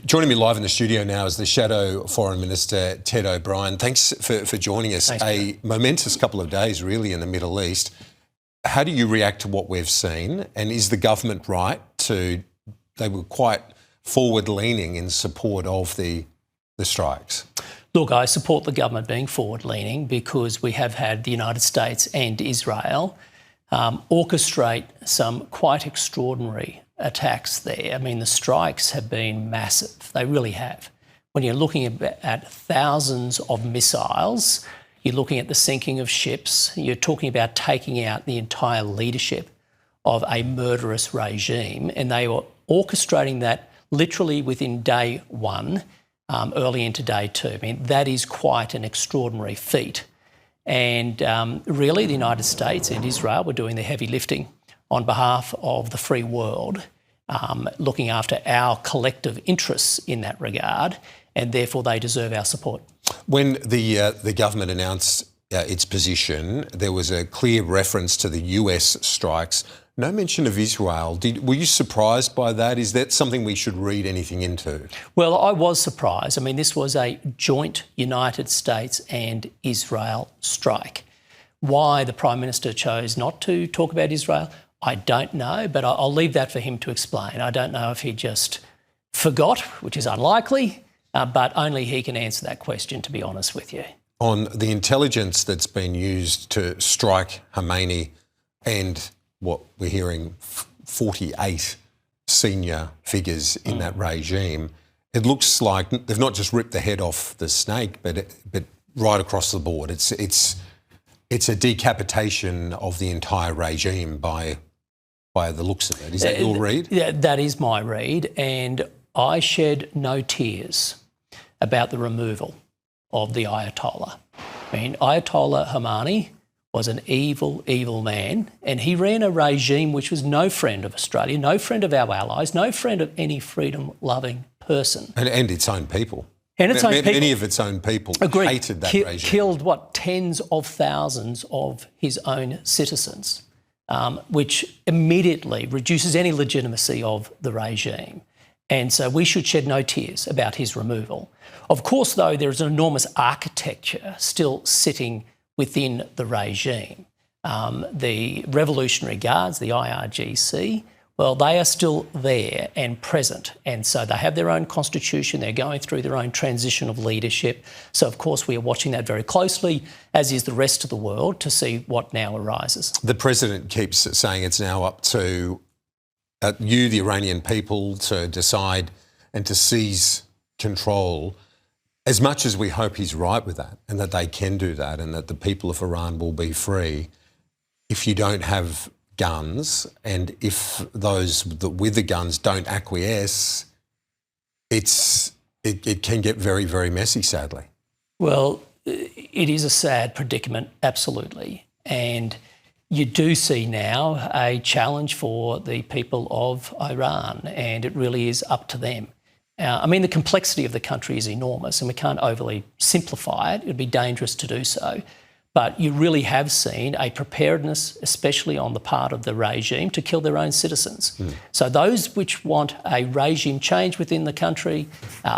Joining me live in the studio now is the Shadow Foreign Minister, Ted O'Brien. Thanks for joining us. Thanks, a momentous couple of days, really, in the Middle East. How do you react to what we've seen? And is the government right to... They were quite forward-leaning in support of the strikes. Look, I support the government being forward-leaning because we have had the United States and Israel orchestrate some quite extraordinary attacks there. I mean, the strikes have been massive. They really have. When you're looking at thousands of missiles, you're looking at the sinking of ships, you're talking about taking out the entire leadership of a murderous regime, and they were orchestrating that literally within day one, early into day two. I mean, that is quite an extraordinary feat. And really, the United States and Israel were doing the heavy lifting on behalf of the free world, looking after our collective interests in that regard, and therefore they deserve our support. When the government announced its position, there was a clear reference to the US strikes. No mention of Israel. Were you surprised by that? Is that something we should read anything into? Well, I was surprised. I mean, this was a joint United States and Israel strike. Why the Prime Minister chose not to talk about Israel, I don't know, but I'll leave that for him to explain. I don't know if he just forgot, which is unlikely, but only he can answer that question, to be honest with you. On the intelligence that's been used to strike Khamenei and what we're hearing, 48 senior figures in that regime, it looks like they've not just ripped the head off the snake, but right across the board. It's a decapitation of the entire regime by the looks of it. Is that your read? Yeah, that is my read, and I shed no tears about the removal of the Ayatollah. I mean, Ayatollah Khamenei was an evil, evil man, and he ran a regime which was no friend of Australia, no friend of our allies, no friend of any freedom-loving person. And its own people. And its own people. Many of its own people hated that regime. Killed, tens of thousands of his own citizens, which immediately reduces any legitimacy of the regime. And so we should shed no tears about his removal. Of course, though, there is an enormous architecture still sitting within the regime. The Revolutionary Guards, the IRGC, well, they are still there and present. And so they have their own constitution. They're going through their own transition of leadership. So, of course, we are watching that very closely, as is the rest of the world, to see what now arises. The President keeps saying it's now up to you, the Iranian people, to decide and to seize control. As much as we hope he's right with that and that they can do that and that the people of Iran will be free, if you don't have guns and if those with the guns don't acquiesce, it can get very, very messy, sadly. Well, it is a sad predicament, absolutely. And you do see now a challenge for the people of Iran, and it really is up to them. I mean, the complexity of the country is enormous and we can't overly simplify it. It would be dangerous to do so. But you really have seen a preparedness, especially on the part of the regime, to kill their own citizens. So those which want a regime change within the country,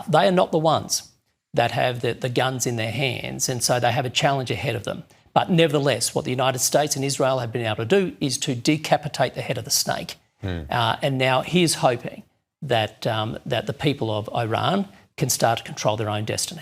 they are not the ones that have the guns in their hands, and so they have a challenge ahead of them. But nevertheless, what the United States and Israel have been able to do is to decapitate the head of the snake. And now he's hoping that the people of Iran can start to control their own destiny.